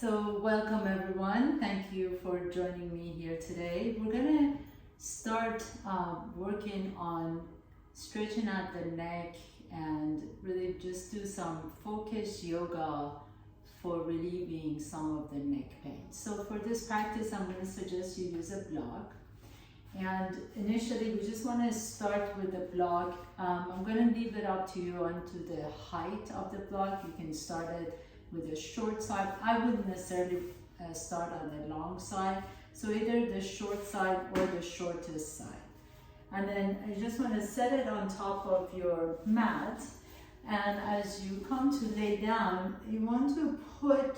So welcome everyone. Thank you for joining me here today. We're gonna start working on stretching out the neck and really just do some focused yoga for relieving some of the neck pain. So for this practice, I'm gonna suggest you use a block. And initially, we just want to start with the block. I'm going to leave it up to you onto the height of the block. You can start it with the short side. I wouldn't necessarily start on the long side. So either the short side or the shortest side. And then I just want to set it on top of your mat. And as you come to lay down, you want to put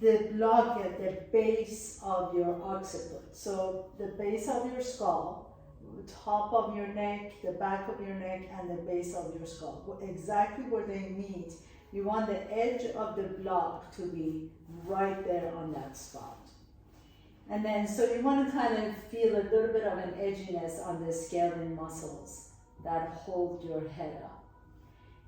the block at the base of your occiput. So the base of your skull, top of your neck, the back of your neck, and the base of your skull. Exactly where they meet, you want the edge of the block to be right there on that spot. And then, so you want to kind of feel a little bit of an edginess on the scalene muscles that hold your head up.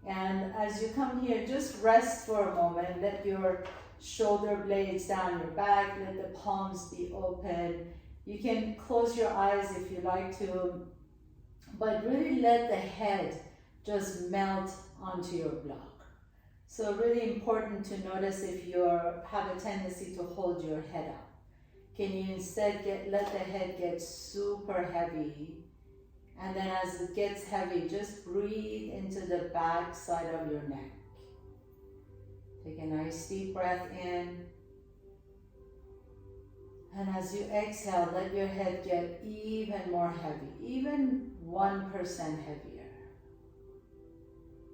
And as you come here, just rest for a moment, let your shoulder blades down your back, let the palms be open. You can close your eyes if you like to, but really let the head just melt onto your block. So really important to notice if you have a tendency to hold your head up. Can you instead let the head get super heavy, and then as it gets heavy, just breathe into the back side of your neck. Take a nice deep breath in. And as you exhale, let your head get even more heavy, even 1% heavier.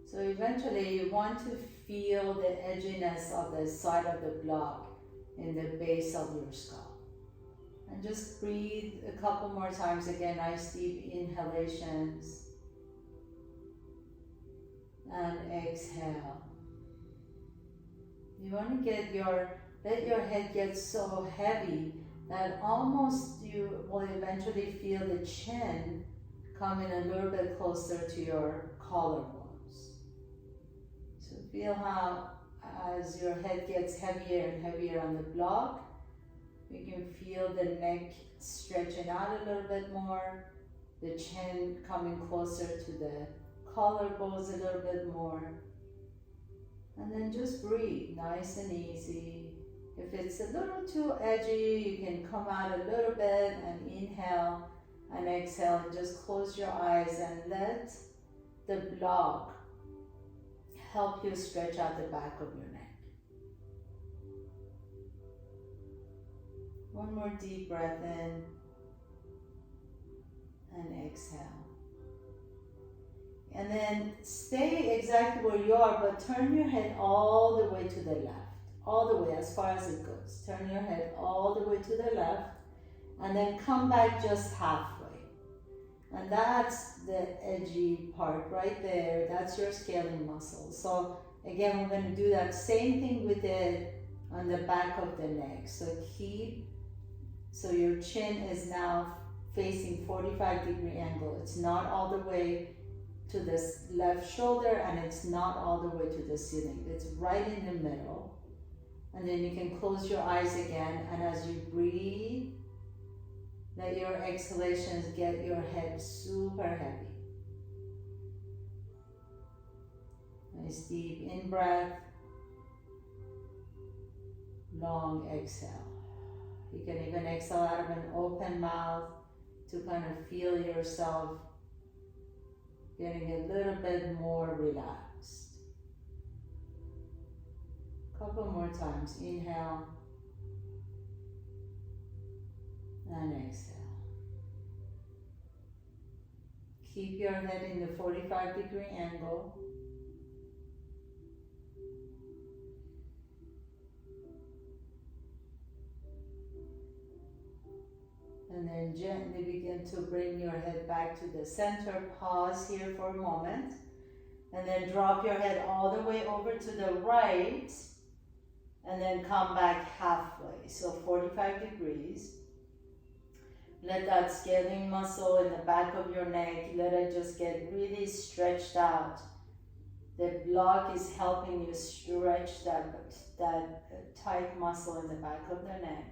So eventually you want to feel the edginess of the side of the block in the base of your skull. And just breathe a couple more times again, nice deep inhalations. And exhale. You want to let your head get so heavy that almost you will eventually feel the chin coming a little bit closer to your collarbones. So feel how as your head gets heavier and heavier on the block, you can feel the neck stretching out a little bit more, the chin coming closer to the collarbones a little bit more. And then just breathe, nice and easy. If it's a little too edgy, you can come out a little bit and inhale and exhale and just close your eyes and let the block help you stretch out the back of your neck. One more deep breath in and exhale. And then stay exactly where you are, but turn your head all the way to the left. All the way, as far as it goes. Turn your head all the way to the left, and then come back just halfway. And that's the edgy part right there. That's your scalene muscle. So again, we're going to do that same thing with it on the back of the neck. So your chin is now facing 45-degree angle. It's not all the way to the left shoulder, and it's not all the way to the ceiling. It's right in the middle. And then you can close your eyes again, and as you breathe, let your exhalations get your head super heavy. Nice deep in-breath, long exhale. You can even exhale out of an open mouth to kind of feel yourself getting a little bit more relaxed. Couple more times. Inhale and exhale. Keep your head in the 45-degree angle. And then gently begin to bring your head back to the center. Pause here for a moment. And then drop your head all the way over to the right. And then come back halfway. So 45 degrees. Let that scalene muscle in the back of your neck, let it just get really stretched out. The block is helping you stretch that tight muscle in the back of the neck.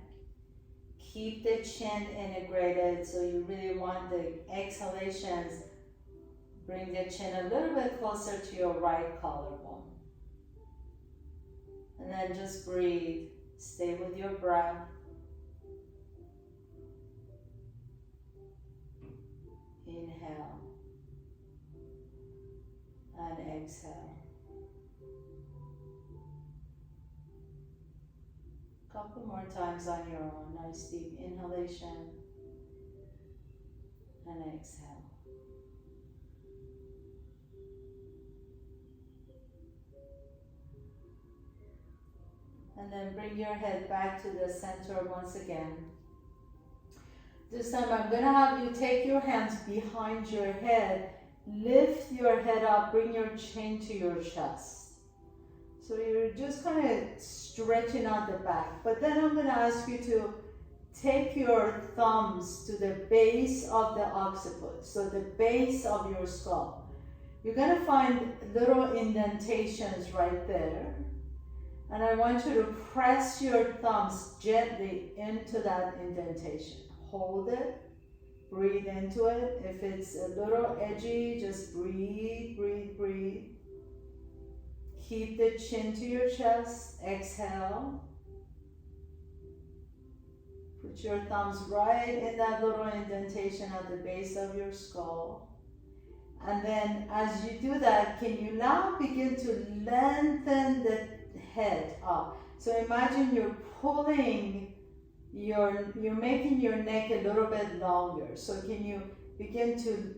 Keep the chin integrated, so you really want the exhalations. Bring the chin a little bit closer to your right collarbone. And then just breathe. Stay with your breath. Inhale and exhale. Couple more times on your own. Nice deep inhalation and exhale. And then bring your head back to the center once again. This time I'm going to have you take your hands behind your head, lift your head up, bring your chin to your chest. So you're just kind of stretching out the back. But then I'm going to ask you to take your thumbs to the base of the occiput, so the base of your skull. You're going to find little indentations right there. And I want you to press your thumbs gently into that indentation. Hold it, breathe into it. If it's a little edgy, just breathe, breathe, breathe. Keep the chin to your chest. Exhale. Put your thumbs right in that little indentation at the base of your skull. And then as you do that, can you now begin to lengthen the head up? So imagine you're pulling you're making your neck a little bit longer. So can you begin to,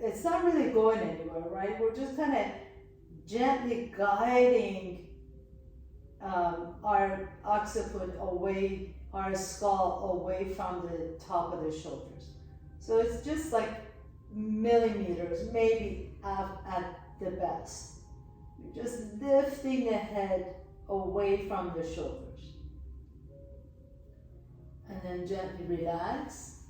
it's not really going anywhere, right? We're just kind of gently guiding our occiput away, our skull away from the top of the shoulders. So it's just like millimeters, maybe at the best. You're just lifting the head away from the shoulders. And then gently relax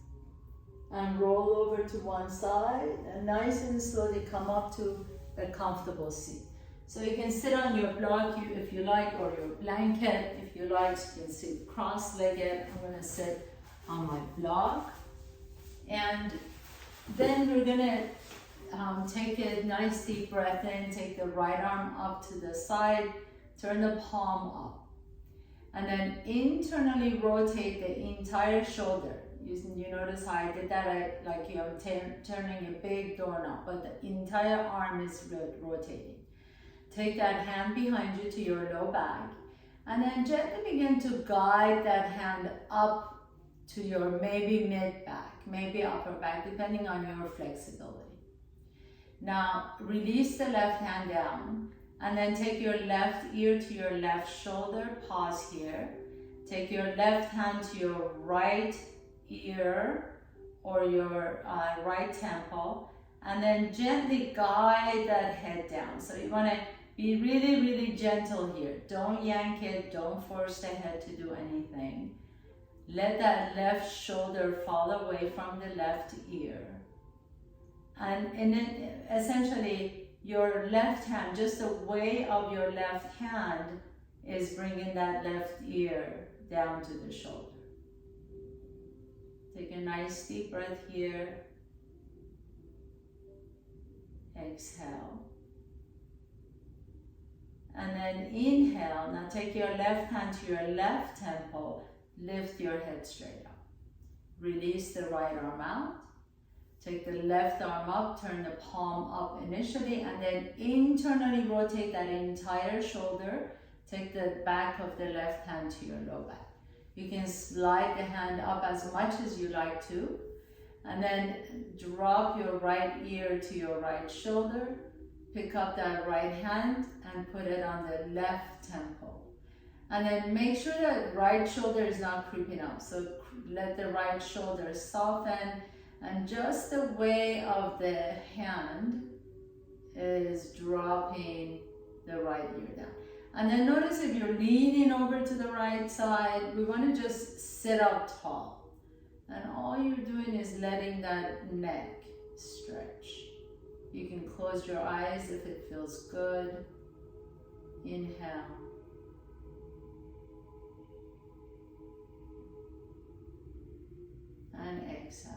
and roll over to one side and nice and slowly come up to a comfortable seat. So you can sit on your block if you like, or your blanket if you like. You can sit cross-legged. I'm going to sit on my block. And then we're going to take a nice deep breath in, take the right arm up to the side, turn the palm up. And then internally rotate the entire shoulder. You notice how I did that, like I'm turning a big doorknob, but the entire arm is rotating. Take that hand behind you to your low back, and then gently begin to guide that hand up to your maybe mid back, maybe upper back, depending on your flexibility. Now release the left hand down, and then take your left ear to your left shoulder. Pause here. Take your left hand to your right ear or your right temple, and then gently guide that head down. So you want to be really, really gentle here. Don't yank it. Don't force the head to do anything. Let that left shoulder fall away from the left ear. And then essentially your left hand, just the weight of your left hand is bringing that left ear down to the shoulder. Take a nice deep breath here. Exhale. And then inhale. Now take your left hand to your left temple. Lift your head straight up. Release the right arm out. Take the left arm up, turn the palm up initially, and then internally rotate that entire shoulder. Take the back of the left hand to your low back. You can slide the hand up as much as you like to, and then drop your right ear to your right shoulder. Pick up that right hand and put it on the left temple. And then make sure that right shoulder is not creeping up. So let the right shoulder soften, and just the weight of the hand is dropping the right ear down. And then notice if you're leaning over to the right side, we want to just sit up tall. And all you're doing is letting that neck stretch. You can close your eyes if it feels good. Inhale. And exhale.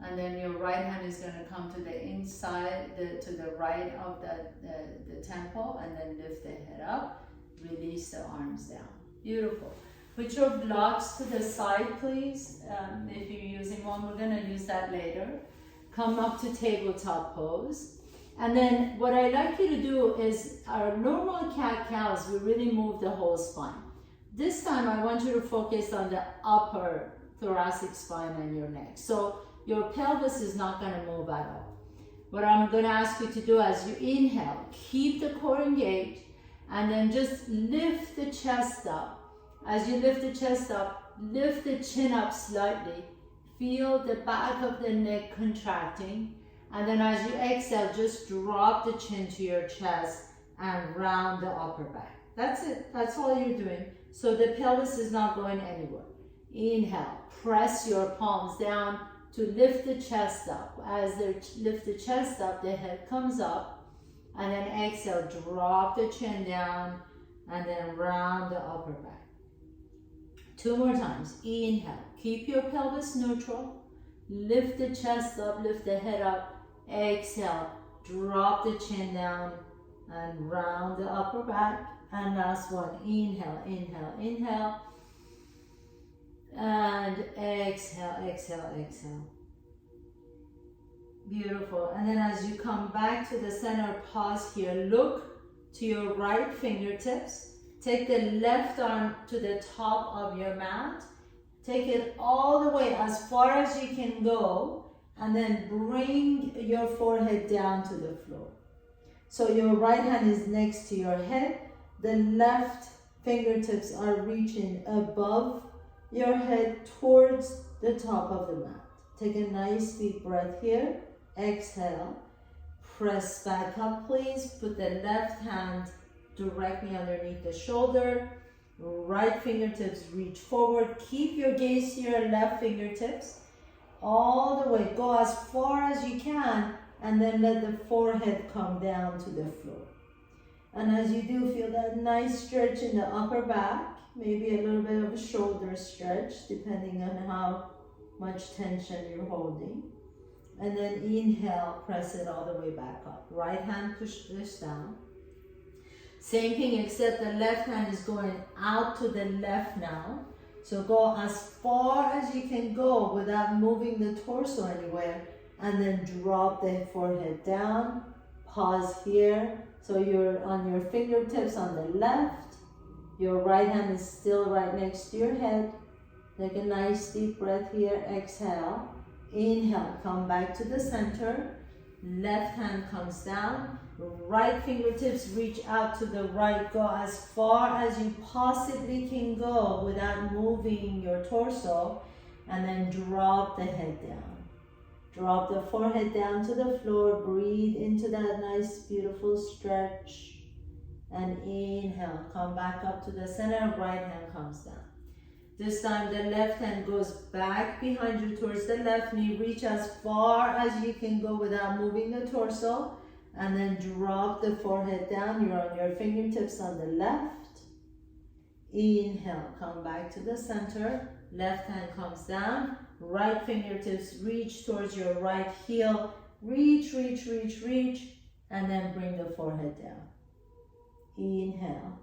And then your right hand is going to come to the inside, to the right of the temple, and then lift the head up. Release the arms down. Beautiful. Put your blocks to the side, please. If you're using one, we're going to use that later. Come up to tabletop pose. And then what I like you to do is, our normal cat-cows, we really move the whole spine. This time I want you to focus on the upper thoracic spine and your neck. So your pelvis is not going to move at all. What I'm going to ask you to do as you inhale, keep the core engaged, and then just lift the chest up. As you lift the chest up, lift the chin up slightly. Feel the back of the neck contracting. And then as you exhale, just drop the chin to your chest and round the upper back. That's it. That's all you're doing. So the pelvis is not going anywhere. Inhale. Press your palms down to lift the chest up. As they lift the chest up, the head comes up. And then exhale, drop the chin down and then round the upper back. 2 more times. Inhale. Keep your pelvis neutral. Lift the chest up, lift the head up. Exhale. Drop the chin down and round the upper back. And last one. Inhale, inhale, inhale. And exhale, exhale, exhale. Beautiful. And then as you come back to the center, pause here. Look to your right fingertips. Take the left arm to the top of your mat. Take it all the way as far as you can go. And then bring your forehead down to the floor. So your right hand is next to your head. The left fingertips are reaching above your head towards the top of the mat. Take a nice deep breath here. Exhale. Press back up, please. Put the left hand directly underneath the shoulder. Right fingertips reach forward. Keep your gaze to your left fingertips. All the way. Go as far as you can. And then let the forehead come down to the floor. And as you do, feel that nice stretch in the upper back. Maybe a little bit of a shoulder stretch, depending on how much tension you're holding. And then inhale, press it all the way back up. Right hand, push this down. Same thing, except the left hand is going out to the left now. So go as far as you can go without moving the torso anywhere. And then drop the forehead down. Pause here. So you're on your fingertips on the left. Your right hand is still right next to your head. Take a nice deep breath here. Exhale. Inhale. Come back to the center. Left hand comes down. Right fingertips reach out to the right. Go as far as you possibly can go without moving your torso. And then drop the head down. Drop the forehead down to the floor. Breathe into that nice, beautiful stretch. And inhale. Come back up to the center. Right hand comes down. This time the left hand goes back behind you towards the left knee. Reach as far as you can go without moving the torso. And then drop the forehead down. You're on your fingertips on the left. Inhale. Come back to the center. Left hand comes down. Right fingertips reach towards your right heel. Reach, reach, reach, reach. And then bring the forehead down. Inhale.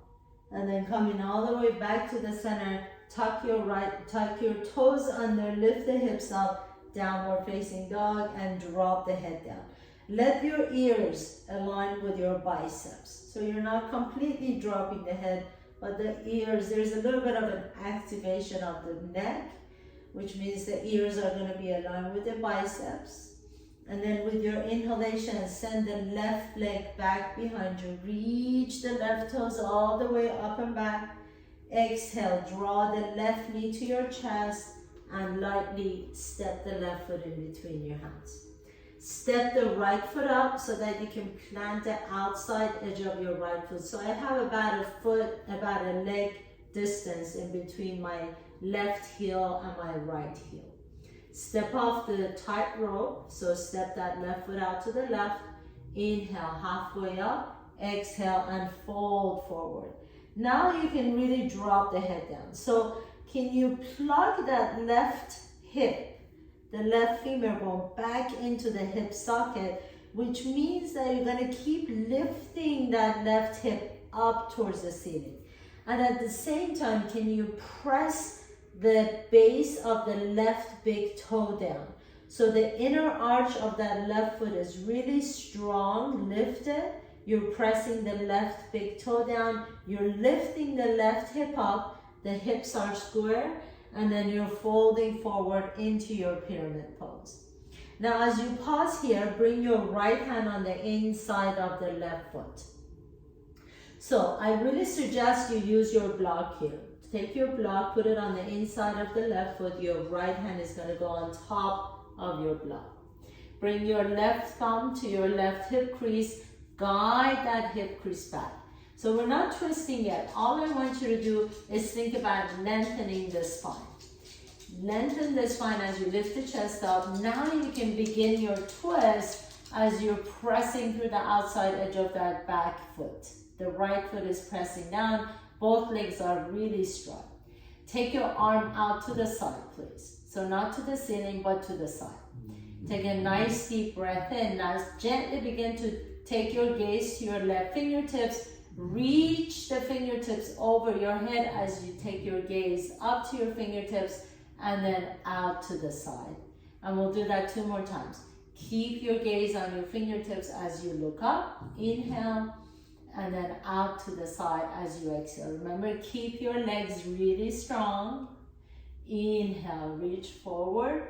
And then coming all the way back to the center. Tuck your toes under. Lift the hips up. Downward facing dog. And drop the head down. Let your ears align with your biceps. So you're not completely dropping the head, but the ears, there's a little bit of an activation of the neck, which means the ears are going to be aligned with the biceps. And then with your inhalation, send the left leg back behind you. Reach the left toes all the way up and back. Exhale, draw the left knee to your chest and lightly step the left foot in between your hands. Step the right foot up so that you can plant the outside edge of your right foot. So I have about a leg distance in between my left heel and my right heel. Step off the tight rope. So step that left foot out to the left. Inhale, halfway up. Exhale and fold forward. Now you can really drop the head down. So can you plug that left hip, the left femur bone back into the hip socket, which means that you're gonna keep lifting that left hip up towards the ceiling. And at the same time, can you press the base of the left big toe down? So the inner arch of that left foot is really strong, lifted. You're pressing the left big toe down. You're lifting the left hip up. The hips are square. And then you're folding forward into your pyramid pose. Now as you pause here, bring your right hand on the inside of the left foot. So I really suggest you use your block here. Take your block, put it on the inside of the left foot. Your right hand is going to go on top of your block. Bring your left thumb to your left hip crease. Guide that hip crease back. So we're not twisting yet. All I want you to do is think about lengthening the spine. Lengthen the spine as you lift the chest up. Now you can begin your twist as you're pressing through the outside edge of that back foot. The right foot is pressing down. Both legs are really strong. Take your arm out to the side, please. So not to the ceiling, but to the side. Take a nice deep breath in. Now gently begin to take your gaze to your left fingertips. Reach the fingertips over your head as you take your gaze up to your fingertips and then out to the side. And we'll do that 2 more times. Keep your gaze on your fingertips as you look up. Inhale. And then out to the side as you exhale. Remember, keep your legs really strong. Inhale, reach forward.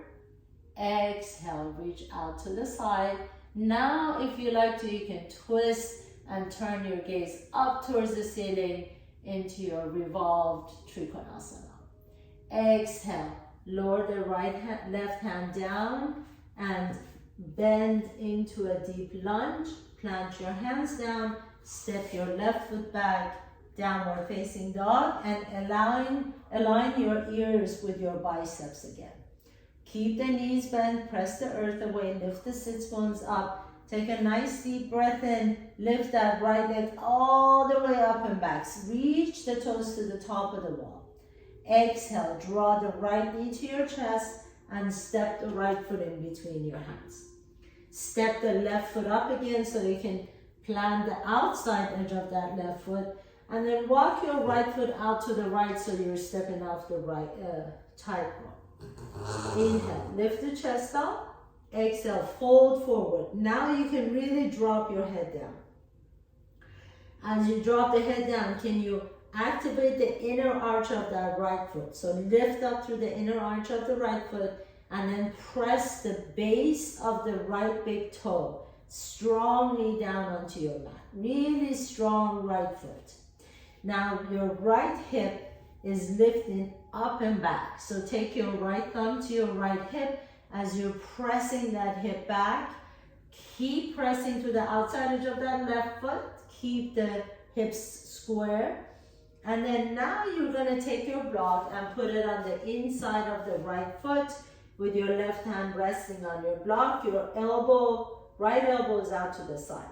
Exhale, reach out to the side. Now, if you like to, you can twist and turn your gaze up towards the ceiling into your revolved Trikonasana. Exhale, lower the left hand down and bend into a deep lunge. Plant your hands down. Step your left foot back, downward facing dog, and align your ears with your biceps again. Keep the knees bent, press the earth away, lift the sits bones up. Take a nice deep breath in, lift that right leg all the way up and back. Reach the toes to the top of the wall. Exhale, draw the right knee to your chest and step the right foot in between your hands. Step the left foot up again so you can plant the outside edge of that left foot, and then walk your right foot out to the right so you're stepping off the right tightrope. Inhale, lift the chest up. Exhale, fold forward. Now you can really drop your head down. As you drop the head down, can you activate the inner arch of that right foot? So lift up through the inner arch of the right foot and then press the base of the right big toe strongly down onto your mat. Really strong right foot. Now your right hip is lifting up and back. So take your right thumb to your right hip as you're pressing that hip back. Keep pressing to the outside edge of that left foot. Keep the hips square. And then now you're going to take your block and put it on the inside of the right foot with your left hand resting on your block. Your right elbow is out to the side.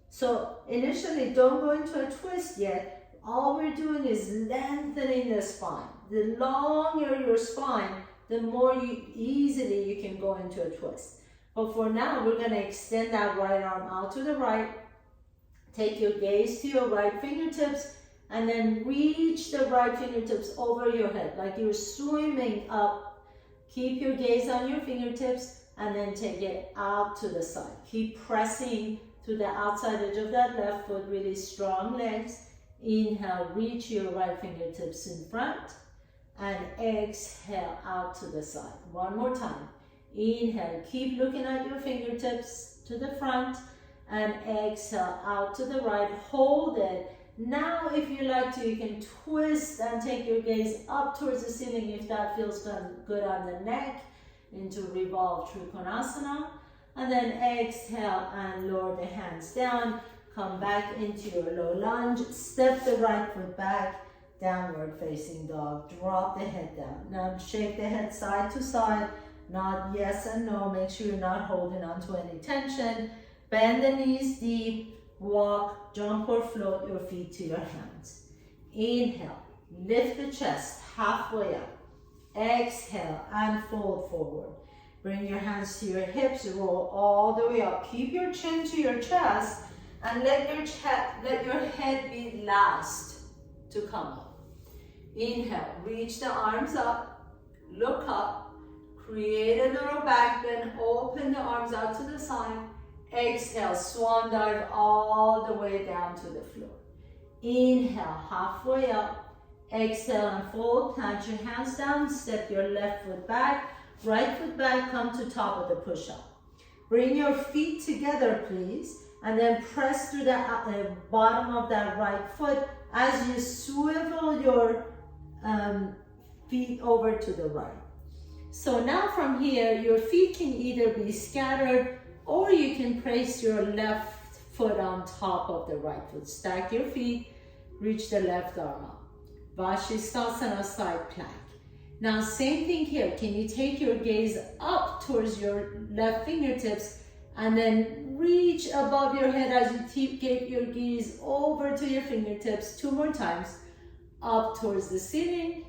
So initially, don't go into a twist yet. All we're doing is lengthening the spine. The longer your spine, the more easily you can go into a twist. But for now, we're going to extend that right arm out to the right. Take your gaze to your right fingertips and then reach the right fingertips over your head like you're swimming up. Keep your gaze on your fingertips and then take it out to the side. Keep pressing to the outside edge of that left foot, really strong legs. Inhale, reach your right fingertips in front and exhale out to the side. One more time. Inhale, keep looking at your fingertips to the front and exhale out to the right. Hold it. Now, if you like to, you can twist and take your gaze up towards the ceiling if that feels good on the neck, into revolved Trikonasana. And then exhale and lower the hands down. Come back into your low lunge. Step the right foot back, downward facing dog. Drop the head down. Now shake the head side to side. Nod yes and no. Make sure you're not holding on to any tension. Bend the knees deep, walk, jump or float your feet to your hands. Inhale, lift the chest halfway up. Exhale and fold forward. Bring your hands to your hips, roll all the way up. Keep your chin to your chest and let your head be last to come up. Inhale, reach the arms up, look up, create a little back bend, open the arms out to the side. Exhale, swan dive all the way down to the floor. Inhale, halfway up. Exhale and fold, plant your hands down, step your left foot back, right foot back, come to top of the push-up. Bring your feet together, please, and then press through the bottom of that right foot as you swivel your feet over to the right. So now from here, your feet can either be scattered or you can place your left foot on top of the right foot. Stack your feet, reach the left arm up. Vashisthasana, side plank. Now same thing here. Can you take your gaze up towards your left fingertips and then reach above your head as you get your gaze over to your fingertips 2 more times. Up towards the ceiling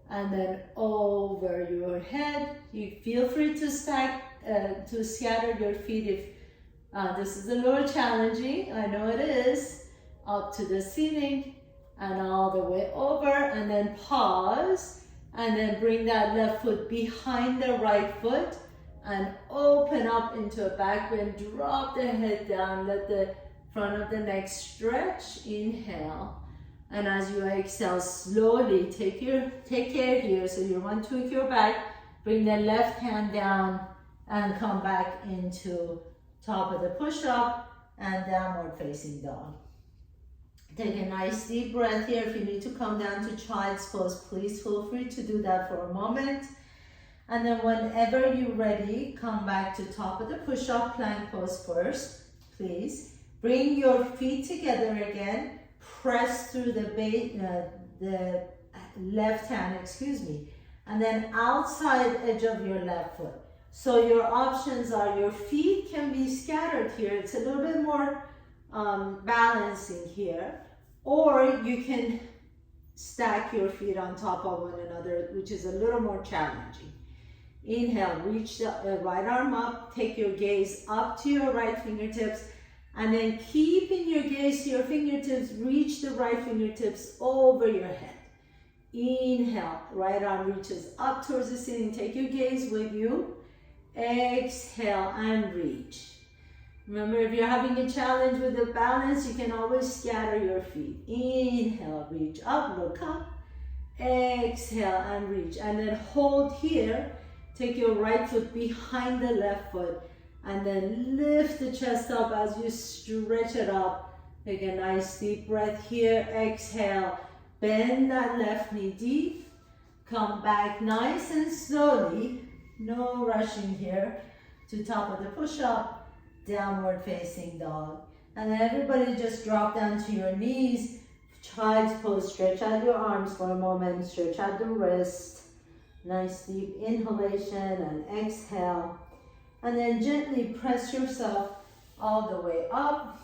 and then over your head. You feel free to scatter your feet if this is a little challenging. I know it is. Up to the ceiling and all the way over, and then pause and then bring that left foot behind the right foot and open up into a back bend. Drop the head down, let the front of the neck stretch. Inhale, and as you exhale, slowly take care here. So you want to tweak your back, bring the left hand down and come back into top of the push-up and downward facing dog. Take a nice deep breath here. If you need to come down to child's pose, please feel free to do that for a moment. And then whenever you're ready, come back to top of the push-up plank pose first, please. Bring your feet together again. Press through the left hand, and then outside edge of your left foot. So your options are your feet can be scattered here. It's a little bit more balancing here, or you can stack your feet on top of one another, which is a little more challenging. Inhale, reach the right arm up, take your gaze up to your right fingertips, and then keeping your gaze to your fingertips, reach the right fingertips over your head. Inhale, right arm reaches up towards the ceiling, take your gaze with you. Exhale and reach. Remember, if you're having a challenge with the balance, you can always scatter your feet. Inhale, reach up, look up. Exhale and reach. And then hold here. Take your right foot behind the left foot. And then lift the chest up as you stretch it up. Take a nice deep breath here. Exhale. Bend that left knee deep. Come back nice and slowly. No rushing here. To top of the push-up. Downward facing dog. And then everybody just drop down to your knees. Child's pose. Stretch out your arms for a moment. Stretch out the wrist. Nice deep inhalation and exhale. And then gently press yourself all the way up.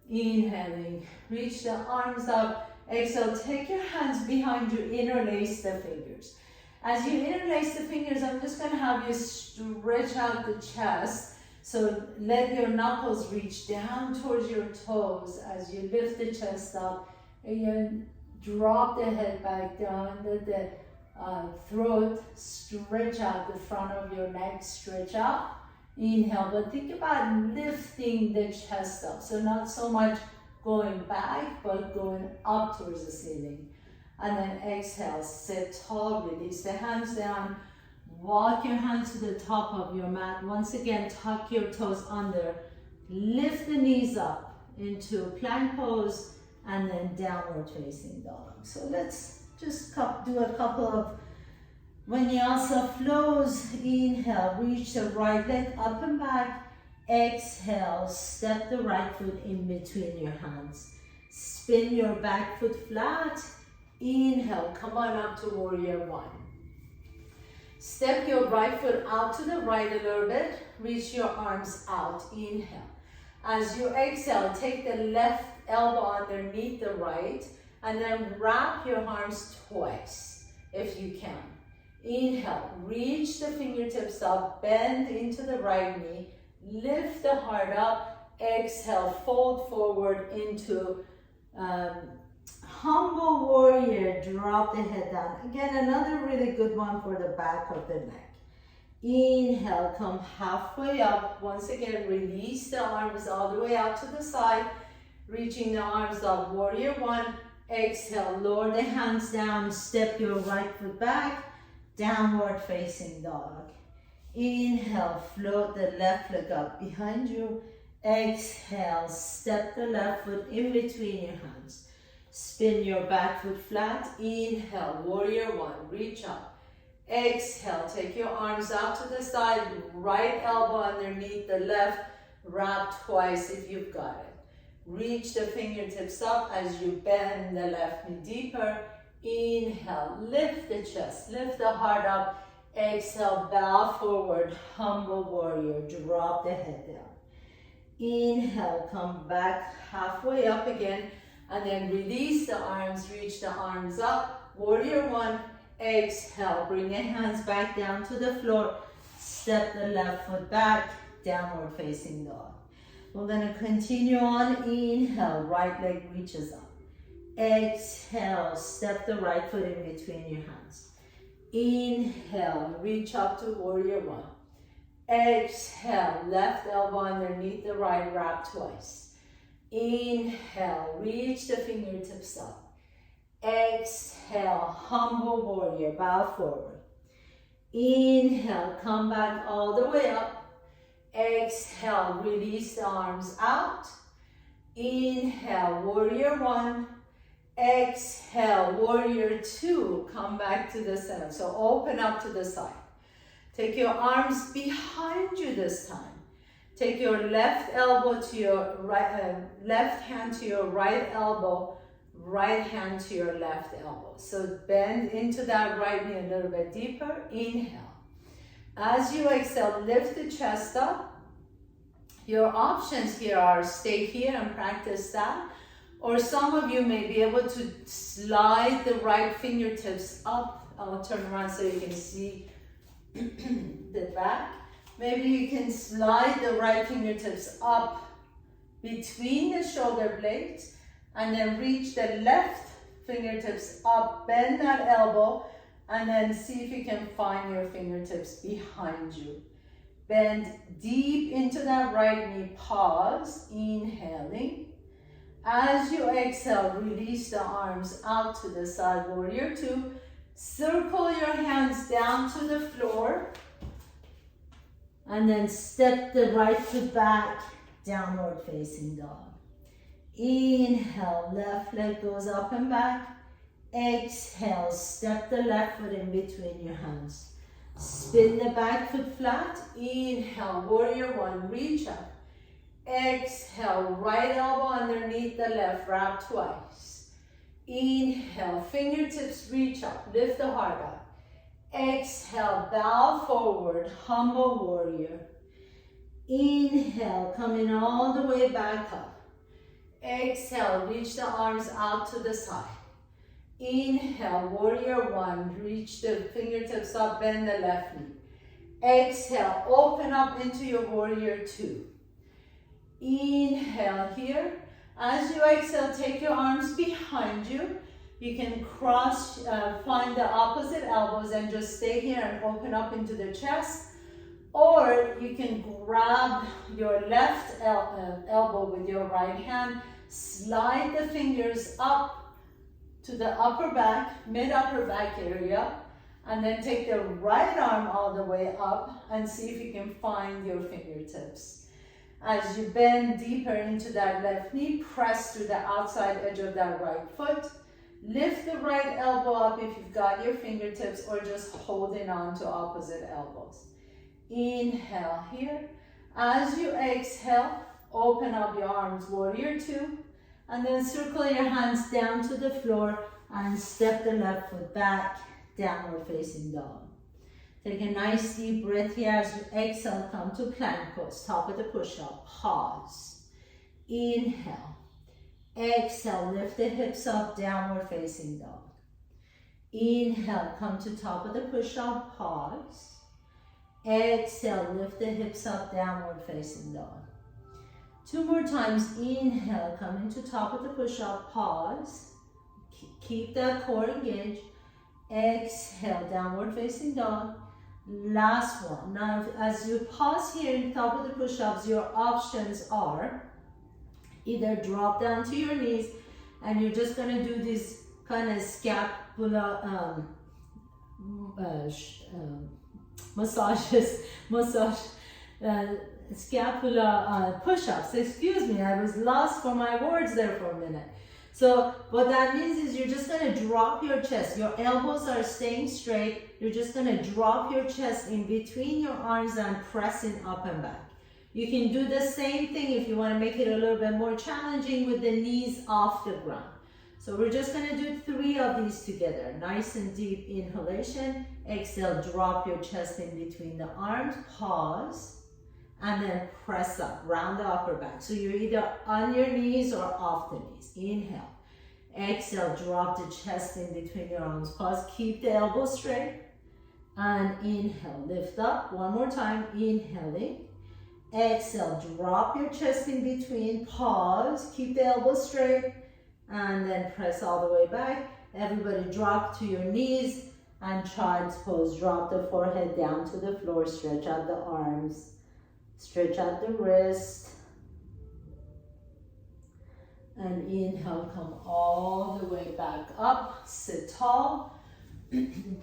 Inhaling. Reach the arms up. Exhale. Take your hands behind you. Interlace the fingers. As you interlace the fingers, I'm just going to have you stretch out the chest. So let your knuckles reach down towards your toes as you lift the chest up. Again, drop the head back down. Let the throat stretch out, the front of your neck stretch out. Inhale, but think about lifting the chest up. So not so much going back, but going up towards the ceiling. And then exhale, sit tall, release the hands down. Walk your hands to the top of your mat. Once again, tuck your toes under. Lift the knees up into plank pose and then downward facing dog. So let's just do a couple of vinyasa flows. Inhale, reach the right leg up and back. Exhale, step the right foot in between your hands. Spin your back foot flat. Inhale, come on up to warrior one. Step your right foot out to the right a little bit. Reach your arms out. Inhale. As you exhale, take the left elbow underneath the right and then wrap your arms twice if you can. Inhale, reach the fingertips up, bend into the right knee, lift the heart up, exhale, fold forward into humble warrior, drop the head down. Again, another really good one for the back of the neck. Inhale, come halfway up. Once again, release the arms all the way out to the side, reaching the arms up, warrior one. Exhale, lower the hands down, step your right foot back, downward facing dog. Inhale, float the left leg up behind you. Exhale, step the left foot in between your hands. Spin your back foot flat. Inhale, warrior one, reach up. Exhale, take your arms out to the side, right elbow underneath the left, wrap twice if you've got it. Reach the fingertips up as you bend the left knee deeper. Inhale, lift the chest, lift the heart up. Exhale, bow forward, humble warrior, drop the head down. Inhale, come back halfway up again, and then release the arms, reach the arms up, warrior one. Exhale, bring your hands back down to the floor, step the left foot back, downward facing dog. We're gonna continue on. Inhale, right leg reaches up. Exhale, step the right foot in between your hands. Inhale, reach up to warrior one. Exhale, left elbow underneath the right, wrap twice. Inhale, reach the fingertips up. Exhale, humble warrior, bow forward. Inhale, come back all the way up. Exhale, release the arms out. Inhale, warrior one. Exhale, warrior two. Come back to the center. So open up to the side. Take your arms behind you this time. Take your left elbow to your right, left hand to your right elbow, right hand to your left elbow. So bend into that right knee a little bit deeper. Inhale. As you exhale, lift the chest up. Your options here are stay here and practice that. Or some of you may be able to slide the right fingertips up. I'll turn around so you can see the back. Maybe you can slide the right fingertips up between the shoulder blades and then reach the left fingertips up, bend that elbow, and then see if you can find your fingertips behind you. Bend deep into that right knee, pause, inhaling. As you exhale, release the arms out to the side, warrior two. Circle your hands down to the floor. And then step the right foot back, downward facing dog. Inhale, left leg goes up and back. Exhale, step the left foot in between your hands. Spin the back foot flat. Inhale, warrior one, reach up. Exhale, right elbow underneath the left, wrap twice. Inhale, fingertips reach up, lift the heart up. Exhale, bow forward, humble warrior. Inhale, coming all the way back up. Exhale, reach the arms out to the side. Inhale, warrior one, reach the fingertips up, bend the left knee. Exhale, open up into your warrior two. Inhale here. As you exhale, take your arms behind you. You can cross, find the opposite elbows and just stay here and open up into the chest. Or you can grab your left elbow with your right hand, slide the fingers up to the upper back, mid-upper back area, and then take the right arm all the way up and see if you can find your fingertips. As you bend deeper into that left knee, press through the outside edge of that right foot. Lift the right elbow up if you've got your fingertips, or just holding on to opposite elbows. Inhale here. As you exhale, open up your arms, warrior two, and then circle your hands down to the floor and step the left foot back, downward facing dog. Take a nice deep breath here as you exhale, come to plank pose, top of the push-up, pause. Inhale. Exhale, lift the hips up, downward facing dog. Inhale, come to top of the push-up, pause. Exhale, lift the hips up, downward facing dog. 2 more times. Inhale, come into top of the push-up, pause. Keep that core engaged. Exhale, downward facing dog. Last one. Now, as you pause here in top of the push-ups, your options are either drop down to your knees and you're just gonna do this kind of scapula scapula push-ups. Excuse me, I was lost for my words there for a minute. So what that means is you're just gonna drop your chest. Your elbows are staying straight. You're just gonna drop your chest in between your arms and pressing up and back. You can do the same thing if you wanna make it a little bit more challenging with the knees off the ground. So we're just gonna do 3 of these together. Nice and deep inhalation. Exhale, drop your chest in between the arms, pause, and then press up, round the upper back. So you're either on your knees or off the knees. Inhale. Exhale, drop the chest in between your arms, pause, keep the elbows straight. And inhale, lift up, 1 more time, inhaling. Exhale, drop your chest in between, pause, keep the elbows straight, and then press all the way back. Everybody drop to your knees and child's pose. Drop the forehead down to the floor, stretch out the arms, stretch out the wrist. And inhale, come all the way back up, sit tall.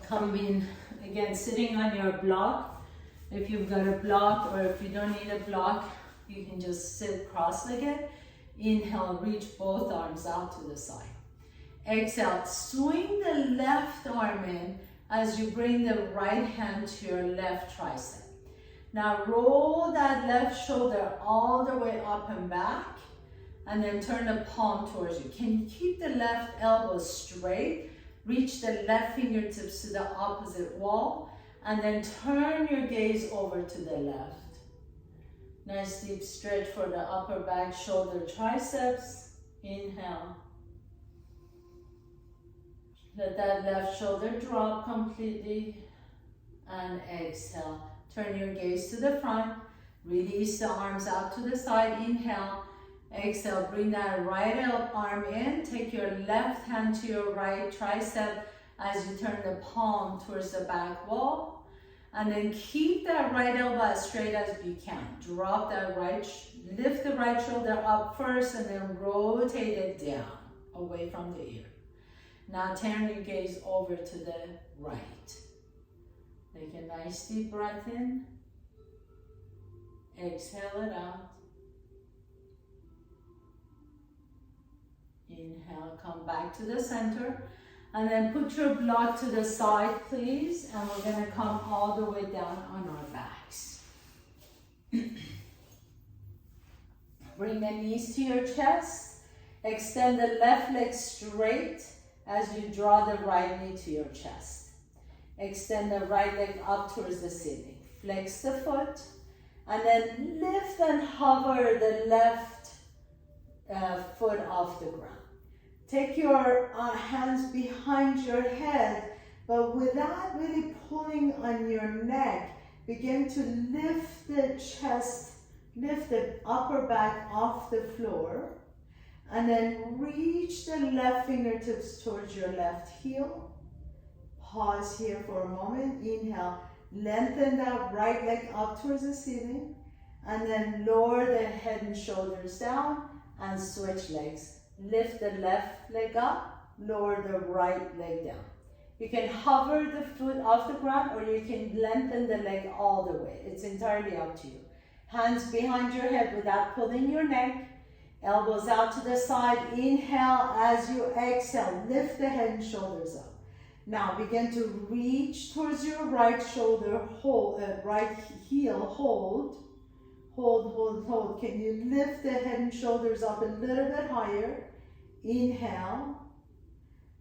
Come in, again, sitting on your block. If you've got a block or if you don't need a block, you can just sit cross-legged. Inhale, reach both arms out to the side. Exhale, swing the left arm in as you bring the right hand to your left tricep. Now roll that left shoulder all the way up and back, and then turn the palm towards you. Can you keep the left elbow straight? Reach the left fingertips to the opposite wall, and then turn your gaze over to the left. Nice deep stretch for the upper back, shoulder, triceps. Inhale. Let that left shoulder drop completely. And exhale. Turn your gaze to the front. Release the arms out to the side. Inhale. Exhale. Bring that right arm in. Take your left hand to your right tricep as you turn the palm towards the back wall. And then keep that right elbow as straight as you can. Drop that right, lift the right shoulder up first and then rotate it down, away from the ear. Now turn your gaze over to the right. Take a nice deep breath in. Exhale it out. Inhale, come back to the center. And then put your block to the side, please. And we're gonna come all the way down on our backs. Bring the knees to your chest. Extend the left leg straight as you draw the right knee to your chest. Extend the right leg up towards the ceiling. Flex the foot. And then lift and hover the left foot off the ground. Take your hands behind your head, but without really pulling on your neck, begin to lift the chest, lift the upper back off the floor, and then reach the left fingertips towards your left heel. Pause here for a moment. Inhale, lengthen that right leg up towards the ceiling, and then lower the head and shoulders down and switch legs. Lift the left leg up, lower the right leg down. You can hover the foot off the ground or you can lengthen the leg all the way. It's entirely up to you. Hands behind your head without pulling your neck. Elbows out to the side. Inhale as you exhale. Lift the head and shoulders up. Now begin to reach towards your right shoulder. Hold, right heel. Hold. Hold, hold, hold. Can you lift the head and shoulders up a little bit higher? Inhale.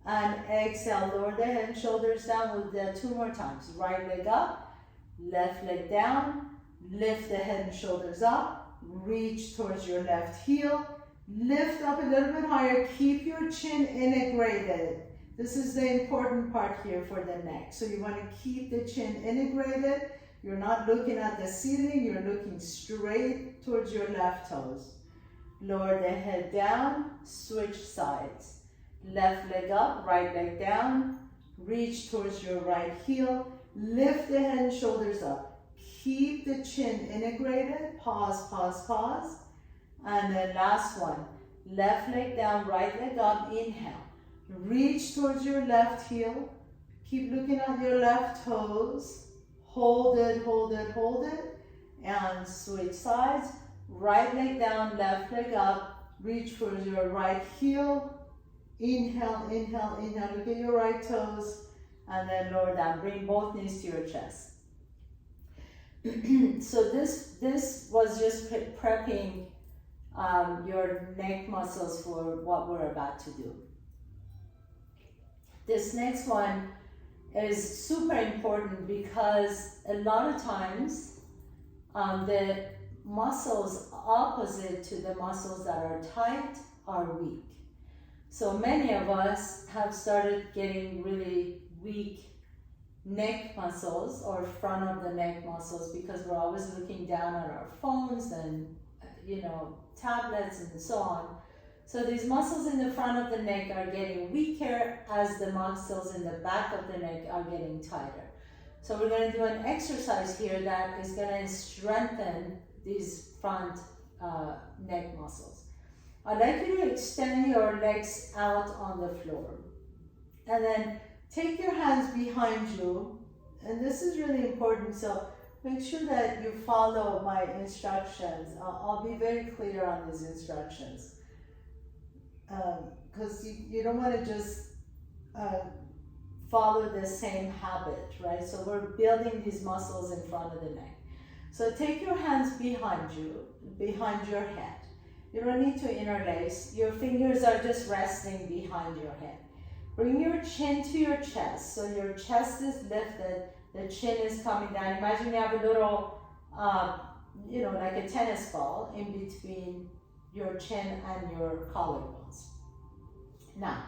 And exhale. Lower the head and shoulders down with 2 more times. Right leg up. Left leg down, lift the head and shoulders up, reach towards your left heel, lift up a little bit higher, keep your chin integrated. This is the important part here for the neck. So you want to keep the chin integrated. You're not looking at the ceiling, you're looking straight towards your left toes. Lower the head down, switch sides. Left leg up, right leg down, reach towards your right heel, lift the head and shoulders up. Keep the chin integrated, pause, pause, pause. And then last one, left leg down, right leg up, inhale. Reach towards your left heel, keep looking at your left toes. Hold it, hold it, hold it, and switch sides. Right leg down, left leg up, reach for your right heel. Inhale, inhale, inhale, look at your right toes, and then lower down. Bring both knees to your chest. So this was just prepping your neck muscles for what we're about to do. This next one is super important because a lot of times the muscles opposite to the muscles that are tight are weak. So many of us have started getting really weak neck muscles or front of the neck muscles because we're always looking down at our phones and tablets and so on. So these muscles in the front of the neck are getting weaker as the muscles in the back of the neck are getting tighter. So we're going to do an exercise here that is going to strengthen these front neck muscles. I'd like you to extend your legs out on the floor. And then take your hands behind you. And this is really important, so make sure that you follow my instructions. I'll be very clear on these instructions. Because you don't want to just follow the same habit, right? So we're building these muscles in front of the neck. So take your hands behind you, behind your head. You don't need to interlace. Your fingers are just resting behind your head. Bring your chin to your chest. So your chest is lifted, the chin is coming down. Imagine you have a little, like a tennis ball in between your chin and your collarbones. Now,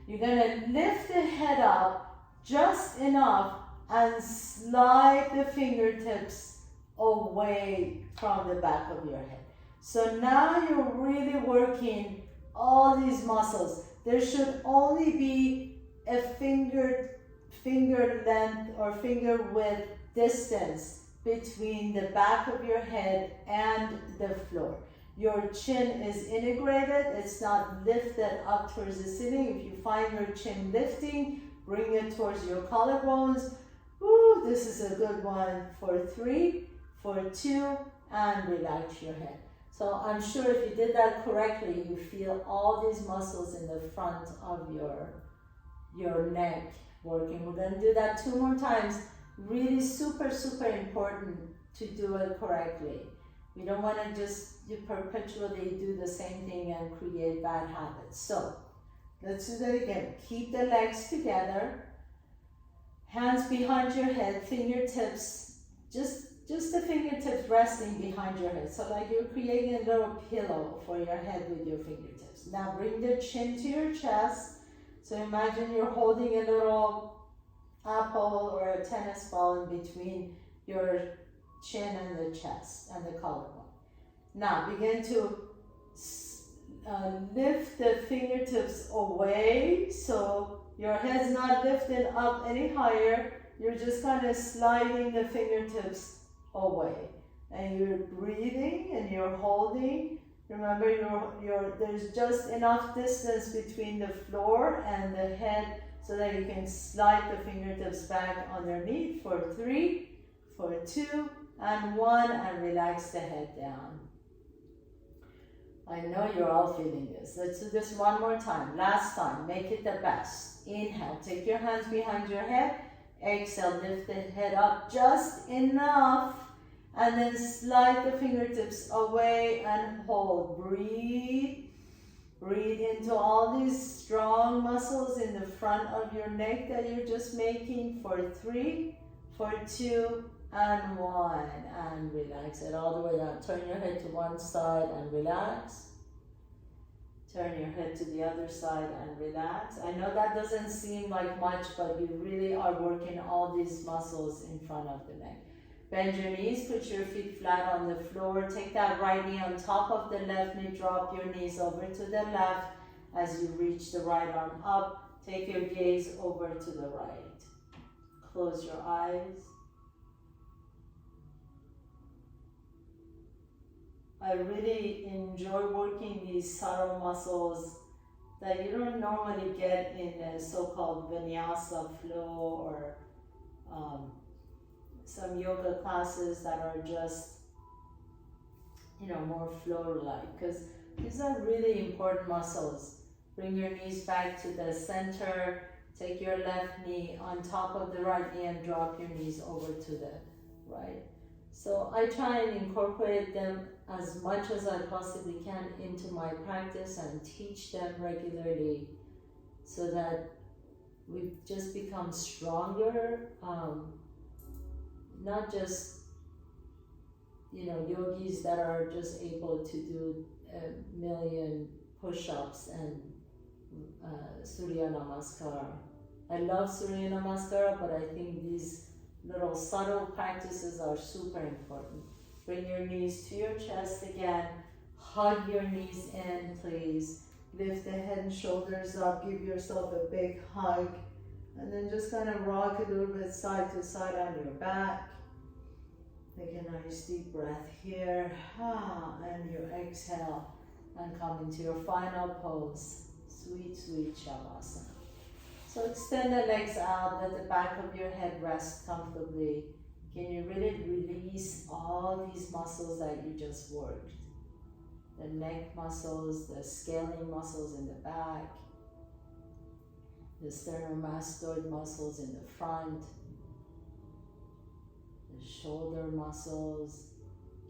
you're going to lift the head up just enough and slide the fingertips away from the back of your head. So now you're really working all these muscles. There should only be a finger length or finger width distance between the back of your head and the floor. Your chin is integrated, it's not lifted up towards the ceiling. If you find your chin lifting, bring it towards your collarbones. Ooh, this is a good one for 3, for 2, and relax your head. So I'm sure if you did that correctly, you feel all these muscles in the front of your neck working. We're going to do that 2 more times. Really super, super important to do it correctly. We don't want to just perpetually do the same thing and create bad habits. So let's do that again. Keep the legs together, hands behind your head, fingertips, just the fingertips resting behind your head. So like you're creating a little pillow for your head with your fingertips. Now bring the chin to your chest. So imagine you're holding a little apple or a tennis ball in between your chin and the chest and the collarbone. Now begin to lift the fingertips away, so your head's not lifted up any higher. You're just kind of sliding the fingertips away, and you're breathing and you're holding. Remember, there's just enough distance between the floor and the head so that you can slide the fingertips back underneath for 3, for 2, and 1, and relax the head down. I know you're all feeling this. Let's do this one more time. Last time, make it the best. Inhale, take your hands behind your head. Exhale, lift the head up just enough, and then slide the fingertips away and hold. Breathe. Breathe into all these strong muscles in the front of your neck that you're just making for 3, for 2, and 1, and relax it all the way down. Turn your head to one side and relax. Turn your head to the other side and relax. I know that doesn't seem like much, but you really are working all these muscles in front of the neck. Bend your knees, put your feet flat on the floor. Take that right knee on top of the left knee. Drop your knees over to the left as you reach the right arm up. Take your gaze over to the right. Close your eyes. I really enjoy working these subtle muscles that you don't normally get in a so-called vinyasa flow or some yoga classes that are just, more flow-like, because these are really important muscles. Bring your knees back to the center. Take your left knee on top of the right knee and drop your knees over to the right. So I try and incorporate them as much as I possibly can into my practice and teach them regularly so that we just become stronger, not just, yogis that are just able to do 1,000,000 push-ups and Surya Namaskar. I love Surya Namaskar, but I think these little subtle practices are super important. Bring your knees to your chest again. Hug your knees in, please. Lift the head and shoulders up. Give yourself a big hug. And then just kind of rock a little bit side to side on your back. Take a nice deep breath here. And you exhale and come into your final pose. Sweet, sweet Shavasana. So extend the legs out, let the back of your head rest comfortably. Can you really release all these muscles that you just worked? The neck muscles, the scaling muscles in the back, the sternomastoid muscles in the front, the shoulder muscles,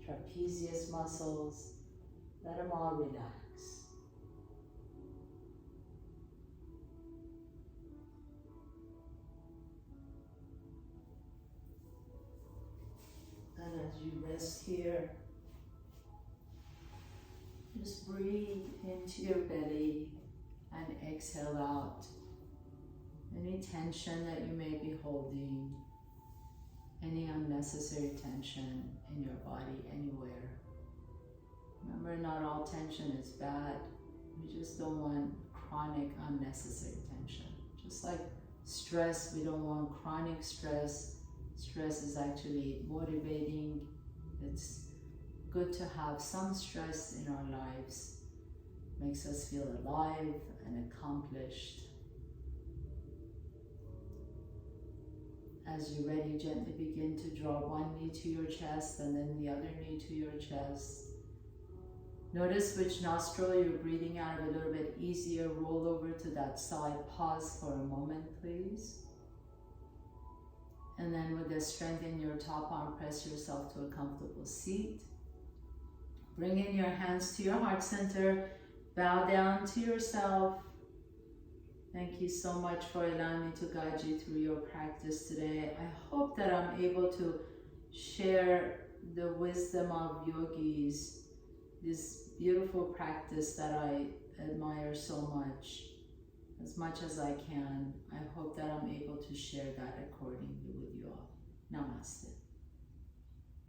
trapezius muscles. Let them all relax. And as you rest here, just breathe into your belly and exhale out any tension that you may be holding, any unnecessary tension in your body anywhere. Remember, not all tension is bad. We just don't want chronic unnecessary tension. Just like stress, we don't want chronic stress. Stress is actually motivating. It's good to have some stress in our lives. Makes us feel alive and accomplished. As you're ready, gently begin to draw one knee to your chest and then the other knee to your chest. Notice which nostril you're breathing out of a little bit easier. Roll over to that side. Pause for a moment, please. And then with the strength in your top arm, press yourself to a comfortable seat. Bring in your hands to your heart center. Bow down to yourself. Thank you so much for allowing me to guide you through your practice today. I hope that I'm able to share the wisdom of yogis, this beautiful practice that I admire so much as I can. I hope that I'm able to share that accordingly with you all. Namaste.